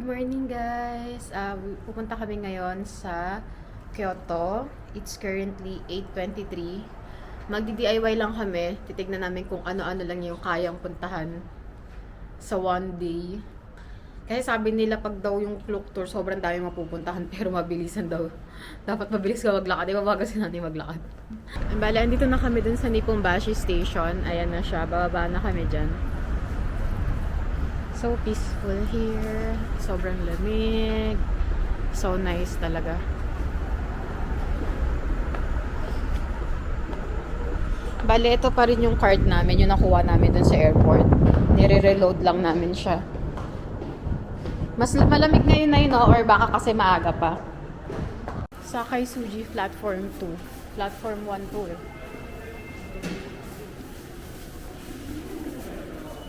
Good morning guys! Pupunta kami ngayon sa Kyoto. It's currently 8:23. Magdi-DIY lang kami. Titignan namin kung ano-ano lang yung kayang puntahan sa one day. Kasi sabi nila pag daw yung cloak tour, sobrang dami mapupuntahan pero mabilisan daw. Dapat mabilis ka maglakad. Di ba bago si natin maglakad? Bale, andito na kami dun sa Nipponbashi Station. Ayan na siya. Bababa na kami dyan. So peaceful here. Sobrang lamig. So nice talaga. Bale, ito pa rin yung card namin. Yung nakuha namin dun sa airport. Nire-reload lang namin siya. Mas malamig ngayon na yun, no? Or baka kasi maaga pa. Sakay Suji Platform 2. Platform 1 to eh.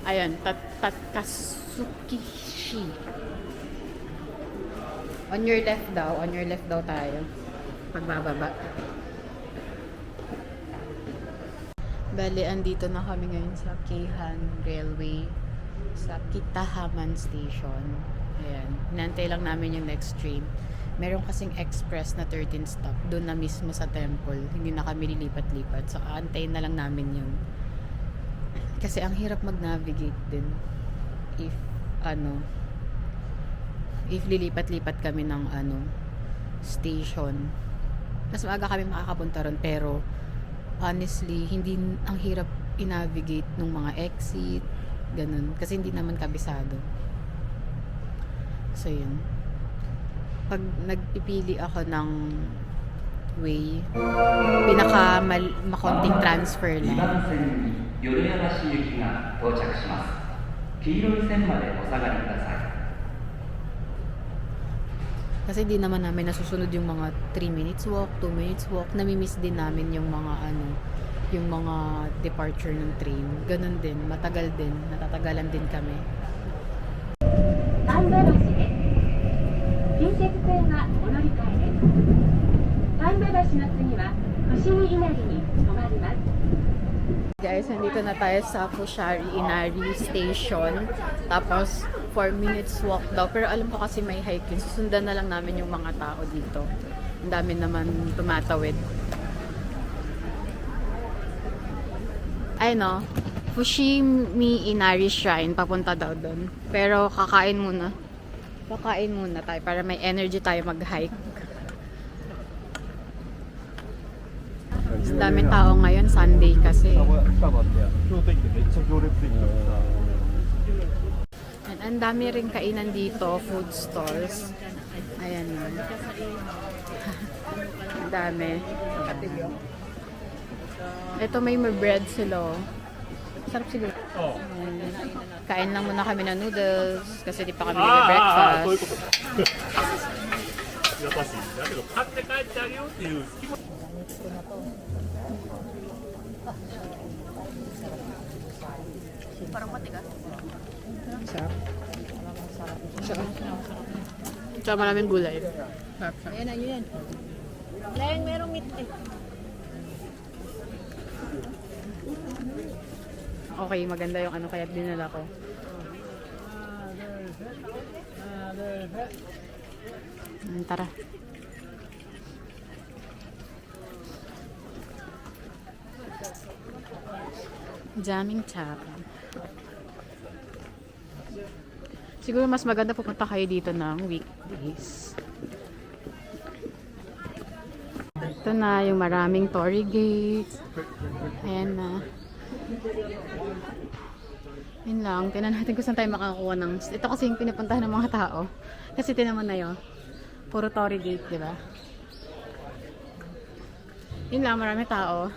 Ayan, Tatsukishi. On your left daw tayo. Pagbababa. Bale, andito na kami ngayon sa Keihan Railway sa Kitahaman Station. Ayan, hinantay lang namin yung next train. Meron kasing express na 13 stop doon na mismo sa temple. Hindi na kami lilipat-lipat. So, aantayin na lang namin yun. Kasi ang hirap mag-navigate din if lilipat-lipat kami ng station. Mas maaga kami makakapunta ron, pero honestly, hindi ang hirap i-navigate ng mga exit, ganun. Kasi hindi naman kabisado. So, yun. Pag nagpipili ako ng way, makonting transfer lang. 淀屋橋行きが到着します。黄色い線までお下がりください。Kasi di naman namin nasusunod yung mga 3 minutes walk, 2 minutes walk. Namimiss din namin yung mga yung mga departure ng train. Ganun din, matagal din, natatagalan din kami. 神田橋で近鉄線がお乗り換えです。神田橋の次は伏見稲荷に止まります。Guys, nandito na tayo sa Fushari Inari Station. Tapos, 4 minutes walk daw. Pero alam ko kasi may hiking. Susundan na lang namin yung mga tao dito. Ang dami naman tumatawid. Ay no, Fushimi Inari Shrine. Papunta daw doon. Pero kakain muna. Kakain muna tayo para may energy tayo mag-hike. Ang daming tao ngayon, Sunday kasi. And ang dami rin kainan dito, food stalls. Ayan na. Ang dami. Ito may bread sila. Sarap siguro. Kain lang muna kami ng noodles kasi di pa kami nag-breakfast. Parang matigas. Sarap. Sarap. Tsaka maraming gulay. Sarap. Ayan na yun. Ayan, merong meat eh. Okay, maganda yung kaya dinala ko. Tara. Daming tap. Siguro mas maganda pupunta kayo dito ng weekdays. Ito na yung maraming torii gates. Ayan na. Yun lang. Tingnan natin kung saan tayo makakuha ng... Ito kasi yung pinapuntahan ng mga tao. Kasi tinaman na yun. Puro torii gate, di ba? Yun lang. Marami tao.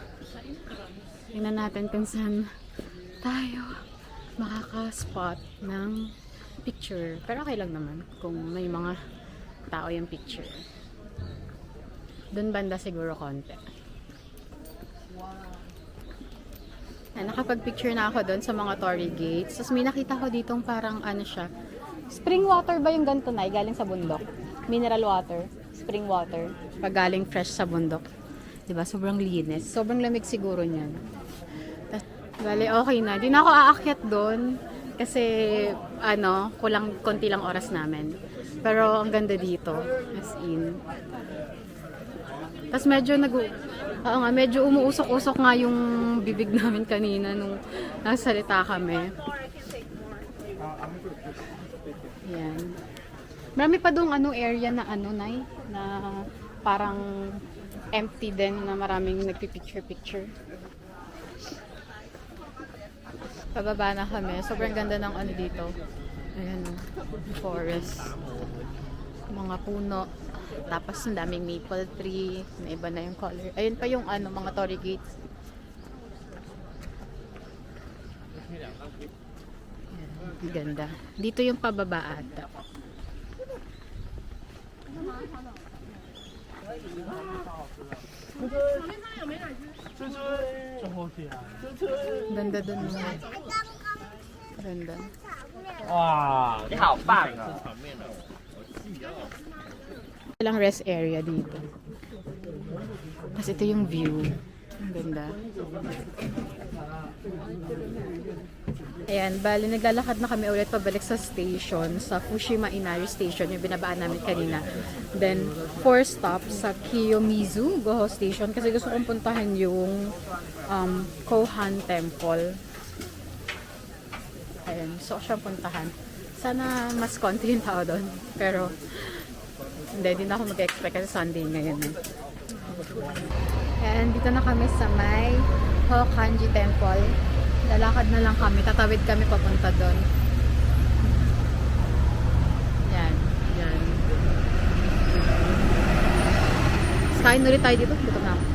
Tingnan natin kung saan tayo makaka-spot ng picture. Pero okay lang naman kung may mga tao yung picture. Doon banda siguro konti. Nakapag-picture na ako doon sa mga torii gates. Tapos may nakita ko ditong parang siya. Spring water ba yung ganito na? Galing sa bundok. Mineral water. Spring water. Pag galing fresh sa bundok. Diba? Sobrang linis. Sobrang lamig siguro niyan. Bale, okay na. Di na ako aakyat doon. Kasi, kulang konti lang oras namin. Pero, ang ganda dito. As in. Tapos medyo umuusok-usok nga yung bibig namin kanina nung nagsalita kami. Yan. Marami pa doong area na Nay, na parang empty din na maraming nagpipicture-picture. Pababa na kami. Sobrang ganda ng dito. Ayan, forest. Mga puno. Tapos ang daming maple tree. Na iba na yung color. Ayun pa yung mga Torii Gates. Ayan, ganda. Dito yung pababa ata. Ganda dun. Ganda. 哇，你好棒啊！ Walang rest area dito. Tapos ito yung view. Ang ganda. Ayan, bali naglalakad na kami ulit pabalik sa station, sa Fushima Inari Station, yung binabaan namin kanina. Then, 4 stops sa Kiyomizu Goho Station kasi gusto kong puntahan yung Kohan Temple. Ayan, gusto ko siyang puntahan. Sana mas konti yung tao doon. Pero, hindi na ako mag-expect kasi Sunday ngayon. And dito na kami sa may Hokanji Temple. Lalakad na lang kami. Tatawid kami papunta doon. Yan. Yan. Kain ulit tayo dito. Dito na ako.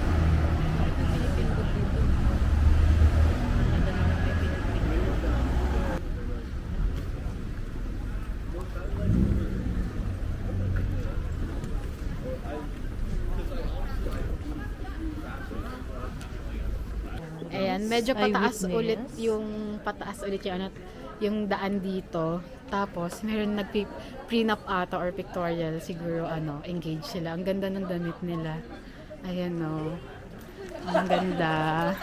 Ayan, medyo pataas ulit yung yung daan dito. Tapos meron nagpi-prenup ata or pictorial siguro engage sila. Ang ganda ng damit nila. Ayan no. Ang ganda.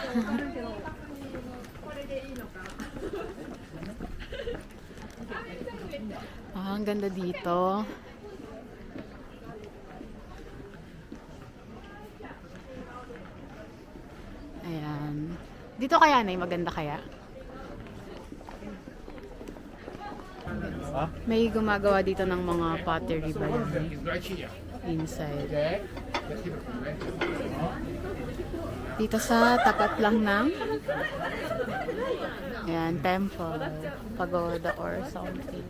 Ang ganda dito. Ayan. Dito kaya maganda kaya? May gumagawa dito ng mga pottery ba yan? Inside. Dito sa tapat lang ng ayan, temple, pagoda or something.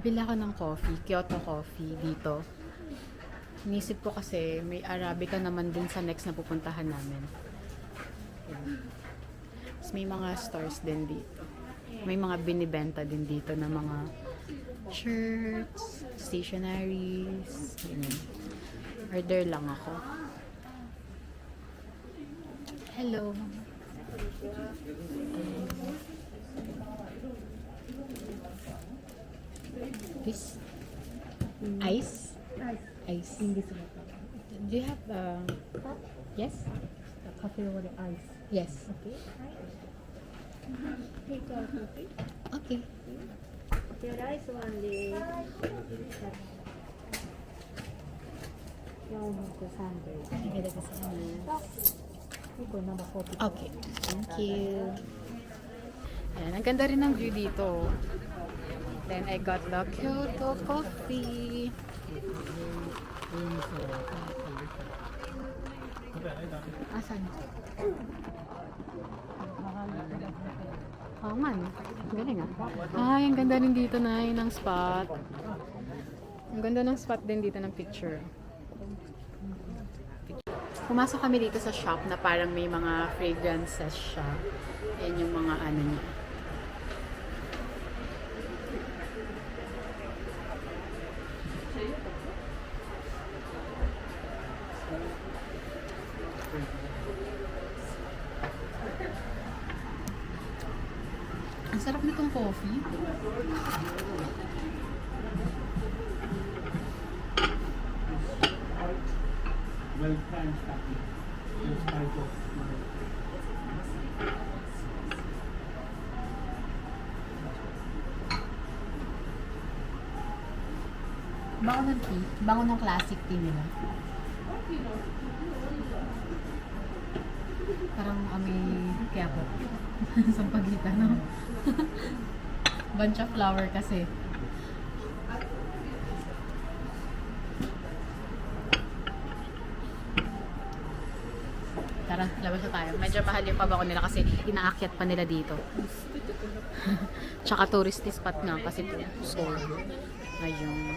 Bila ko ng coffee, Kyoto coffee dito. Inisip ko kasi may Arabica naman din sa next na pupuntahan namin. Tapos may mga stores din dito. May mga binibenta din dito na mga shirts, stationaries. Ganyan. Order lang ako. Hello. This ice? Ice. Do you have yes? The coffee or the ice. Yes. Okay. Take a coffee. Okay. The rice only. Yung the sundae. Iko na coffee. Okay. Thank you. Ayan, ang ganda rin ng view dito. Then I got the Kyoto coffee. Asan? Oh man, galing Ay, ang ganda rin dito ng spot. Ang ganda ng spot din dito ng picture. Pumasok kami dito sa shop na parang may mga fragrances siya. Yan yung mga niya. Ang sarap nitong coffee. Bango ng tea. Bango ng classic tea nila. Parang amoy kaya po. Sampaguita, no? Bunch of flower kasi. Tara, labas na tayo. Medyo mahal yung pabango nila kasi inaakyat pa nila dito. Tsaka touristy spot nga kasi po. So, ayun.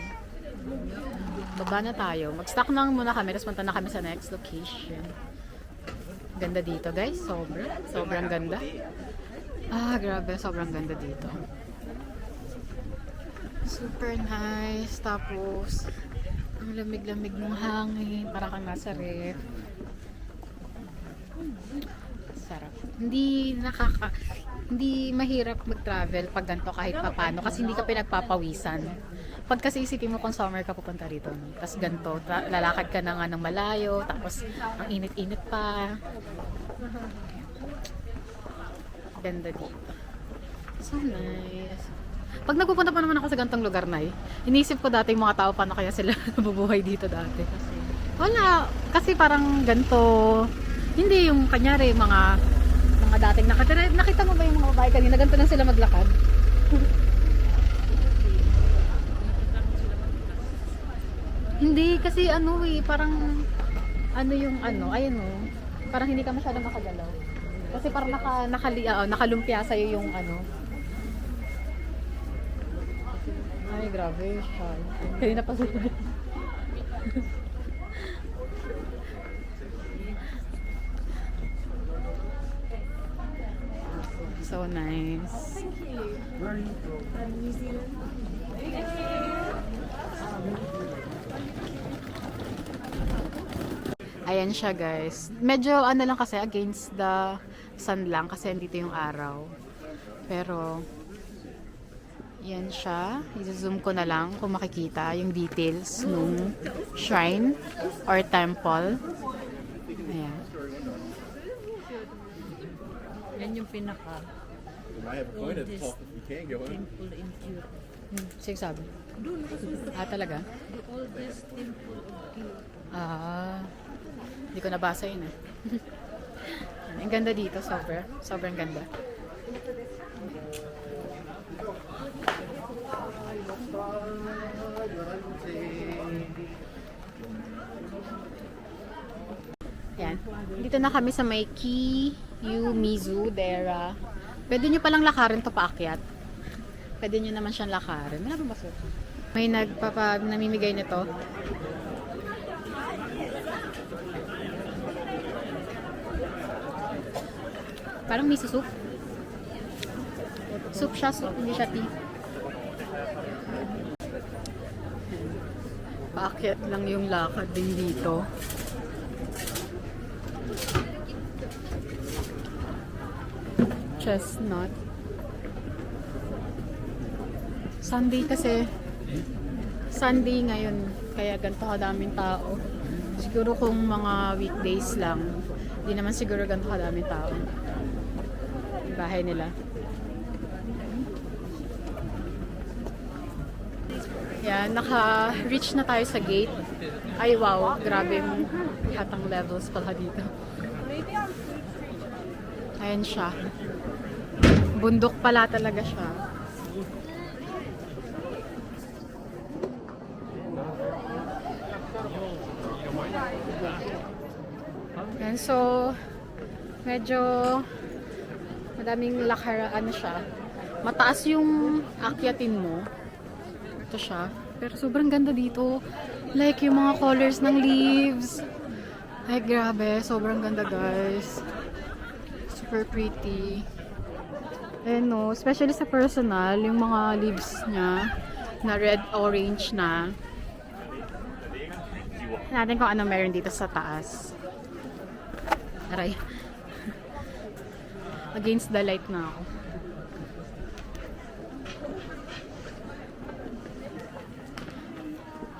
Baba na tayo. Mag-stock na muna kami, tapos punta na kami sa next location. Ganda dito, guys. Sobrang ganda. Ah, grabe. Sobrang ganda dito. Super nice. Tapos, ang lamig-lamig ng hangin. Para kang nasa ref. Sarap. Hindi mahirap mag-travel pag ganito kahit papano kasi hindi ka pinagpapawisan. Pag kasi isipin mo kung summer ka pupunta rito, no? Tapos ganito, lalakad ka na nga ng malayo, tapos ang init-init pa. Ganda dito. So nice. Pag nagpupunta pa naman ako sa gantong lugar na iniisip ko dati yung mga tao paano kaya sila nabubuhay dito dati. Wala. Kasi parang ganito. Hindi yung kanyari mga dating nakatira. Nakita mo ba yung mga babae kanina? Ganito lang sila maglakad. Hindi kasi parang yung ayan parang hindi ka masyadong makagalaw. Kasi parang nakalumpia sa'yo yung Ay, grabe siya. Kanina pa sila. So nice. Where are you from? New Zealand. Ayan siya, guys. Medyo lang kasi against the sun lang kasi andito yung araw. Pero yan siya. I-zoom ko na lang kung makikita yung details nung shrine or temple. Ayan. Yan yung pinaka You might have a point at the top if you can go in. temple in Europe. Sige sabi. Doon nakasulat. Talaga? The oldest temple of Europe. Hindi ko nabasa yun eh. Ang ganda dito, sobrang ganda. Yan. Dito na kami sa may Kiyomizu Dera. Pwede nyo palang lakarin to paakyat. Pwede nyo naman siyang lakarin. Wala ba baso? May namimigay nito. Parang miso soup. Soup siya, hindi siya tea. Paakyat lang yung lakad din dito. Chestnut. Sunday kasi. Sunday ngayon. Kaya ganito kadaming tao. Siguro kung mga weekdays lang. Hindi naman siguro ganito kadaming tao. Yung bahay nila. Yan, naka-reach na tayo sa gate. Ay wow, grabe yung hatang levels pala dito. Ayan siya. Bundok pala talaga siya. Yan, so medyo madaming lakaraan siya. Mataas yung akyatin mo. Ito siya. Pero sobrang ganda dito. Like yung mga colors ng leaves. Ay grabe, sobrang ganda guys. Super pretty. And no, especially sa personal, yung mga leaves niya na red, orange na. Natin kung ano meron dito sa taas. Aray. Against the light na ako.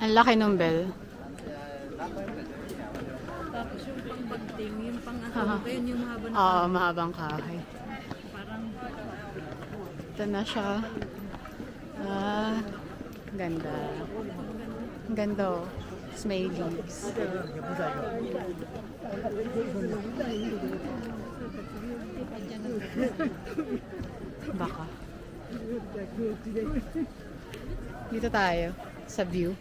Ang laki ng bell. Tapos yung pang-bagting, yung Haha. pang-ahong, yun yung mahaba na Oo, mahabang kahoy. parang Ito na siya. Ah, ganda. Ang ganda oh. Tapos may leaves. Baka. Dito tayo. Sa view.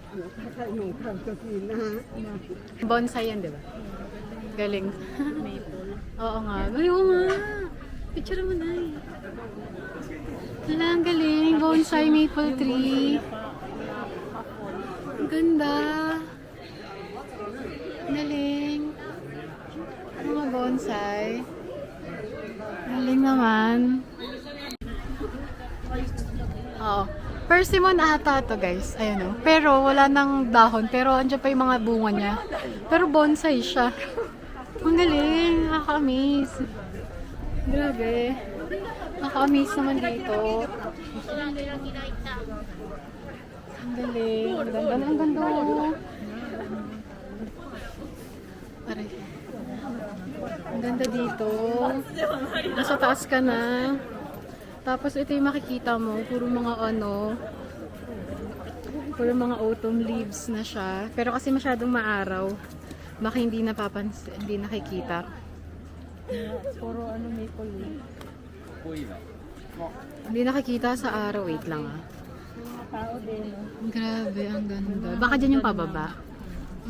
Bonsai yan, di ba? Galing. Oo nga. Galing nga. Picture mo na eh. Wala, ang galing. Bonsai maple tree. Ang ganda. Galing. Mga bonsai. Galing naman. Oo. Persimmon ata to guys. Ayun o. Pero wala nang dahon. Pero andyan pa yung mga bunga niya. Pero bonsai siya. Ang galing. Nakaka-amaze. Grabe. Nakaka-amaze naman dito. Ang galing. Ang ganda. Ang ganda. Aray. Ang ganda dito. Nasa taas ka na. Tapos ito yung makikita mo, puro mga puro mga autumn leaves na siya. Pero kasi masyadong maaraw, baka hindi napapansin, hindi nakikita. Puro maple leaf. Hindi nakikita sa araw, wait lang ah. Mga tao din. Grabe, ang ganda. Baka dyan yung pababa.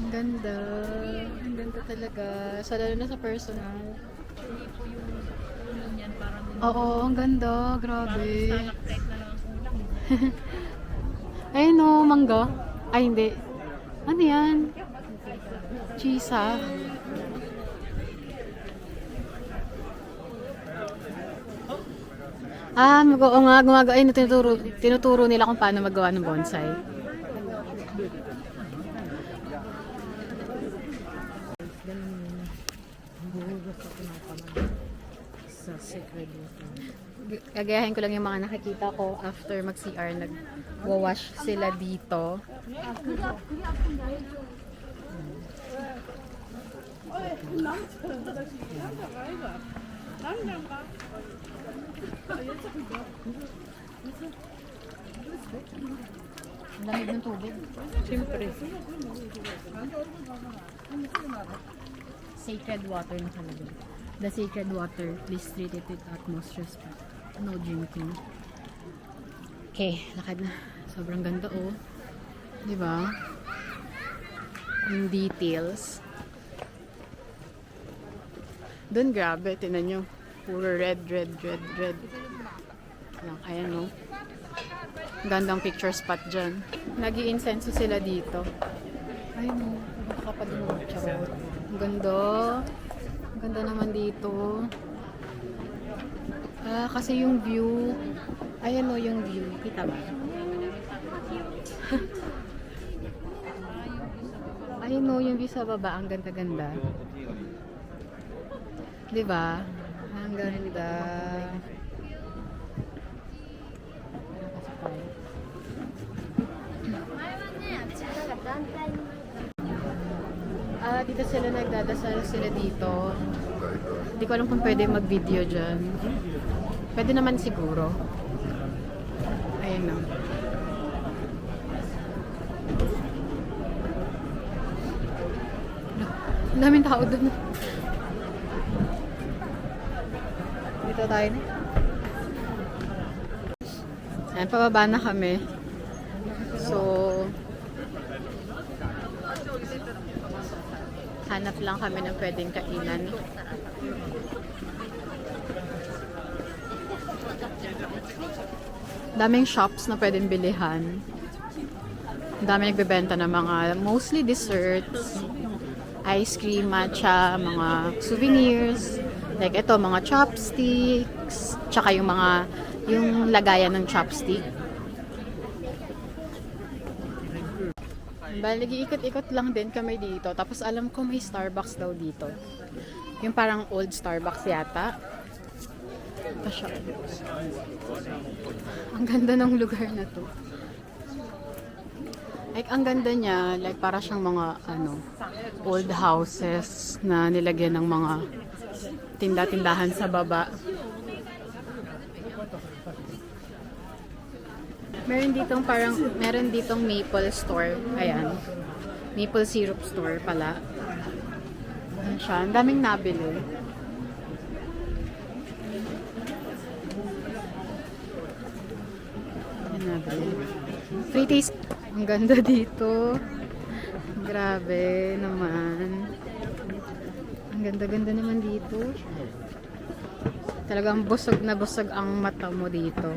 Ang ganda. Ang ganda talaga. So, lalo na sa personal. Hindi po yung ulo niyan parang Oo, ang ganda. Grabe. stalactite na lang ang ulang. Ayun o, mangga. Ay, hindi. Ano yan? Chisa. Oo nga, gumagawa. Ayun, tinuturo nila kung paano magawa ng bonsai. Sa sacred water. Gagayahin ko lang yung mga nakikita ko after mag-CR. Nag-wash sila dito. Ang lamig ng tubig. Siyempre. Sacred water nakalagay. The sacred water, please treat it with utmost respect. No drinking. Okay, lakad na. Sobrang ganda oh. Di ba? Yung details. Doon grabe, tinan nyo. Puro red. Ayan oh. Gandang picture spot dyan. Nag-i-incense sila dito. Ayun oh. Nakapadunod. Charot. Ang ganda. Ang ganda naman dito. Kasi yung view. Ayan o yung view. Kita ba? Ayun o yung view sa baba. Ang ganda-ganda. Diba? Ang ganda. Dito sila nagdadasal sila dito. Hindi ko alam kung pwede mag-video dyan. Pwede naman siguro. Ayun o. Ang daming tao dun. Dito tayo na. Ayan, pababa na kami. So, hanap lang kami ng pwedeng kainan. Daming shops na pwedeng bilihan. Daming nagbebenta ng mga mostly desserts, ice cream, matcha, mga souvenirs. Like ito, mga chopsticks, tsaka yung lagayan ng chopstick. Bali, ikot-ikot lang din kami dito. Tapos alam ko may Starbucks daw dito. Yung parang old Starbucks yata. Ito siya. Ang ganda ng lugar na to. Like, ang ganda niya. Like, para siyang mga, old houses na nilagyan ng mga tinda-tindahan sa baba. Meron ditong maple store. Ayan. Maple syrup store pala. Ayan siya. Ang daming nabili. Ayan nabili. Free taste. Ang ganda dito. Grabe naman. Ang ganda-ganda naman dito. Talagang busog na busog ang mata mo dito.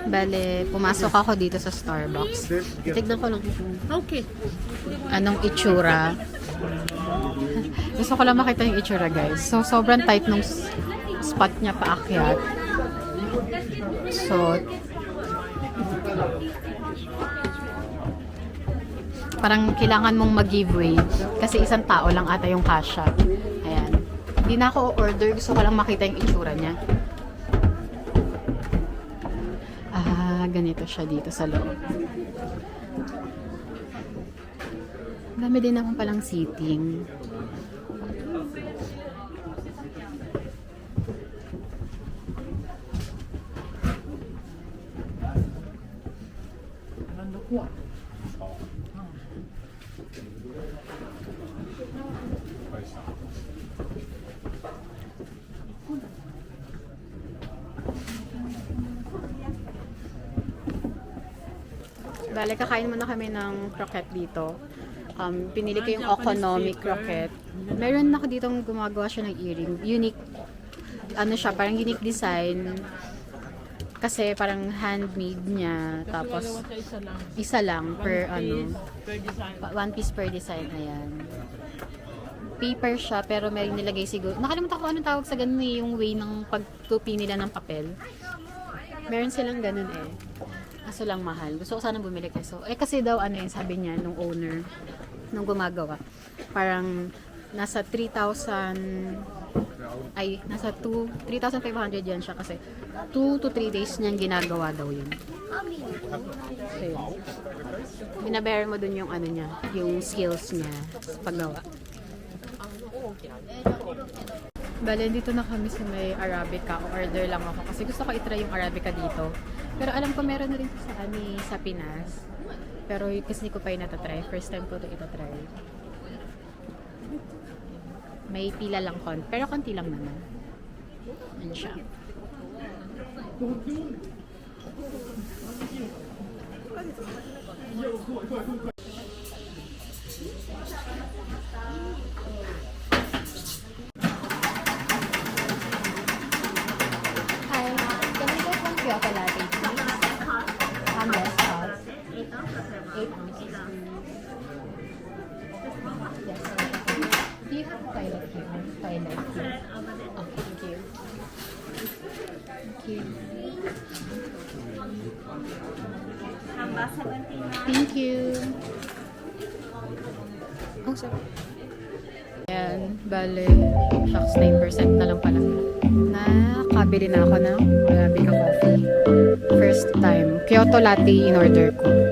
Bale, pumasok ako dito sa Starbucks. Tignan ko lang Okay. anong itsura. Gusto ko lang makita yung itsura, guys. So, sobrang tight nung spot niya paakyat. So, parang kailangan mong mag-give way. Kasi isang tao lang ata yung kasha. Ayan. Hindi na ako order. Gusto ko lang makita yung itsura niya. Ganito siya dito sa loob. Dami din naman palang seating. Bale, kakain muna kami ng croquette dito. Pinili ko yung economic croquette. Meron ako ditong gumagawa siya ng earring. Unique, ano siya, parang unique design. Kasi parang handmade niya. Tapos, isa lang per ano. One piece per design. Ayan. Paper siya, pero may nilagay siguro. Nakalimutan ko anong tawag sa ganun eh, yung way ng pagtupi nila ng papel. Meron silang ganun eh. Kaso lang mahal. Gusto ko sanang bumili kaso. Kasi daw ano yun, sabi niya nung owner, nung gumagawa. Parang nasa 3,000 ay nasa 3,500 yan siya kasi 2 to 3 days niyang ginagawa daw yun. So yun. Binabayaran mo dun yung ano niya, yung skills niya sa paggawa. Bale, dito na kami sa may Arabica. Order lang ako kasi gusto ko itry yung Arabica dito. Pero alam ko meron na rin sa kami sa Pinas. Pero kasi hindi ko pa yung natatry. First time ko ito itatry. May pila lang pero konti lang naman. Yan siya. Hi, can we get one Kyoto latte, please? Yes, sauce. 8 ounces. Yes. Do you have toilet here? Toilet here. Okay, thank you. Thank you. Thank you. Oh, sorry. Ayan, bale, shucks, 9% na lang pala. Nakabili na ako ng Arabica coffee. First time. Kyoto latte in order ko.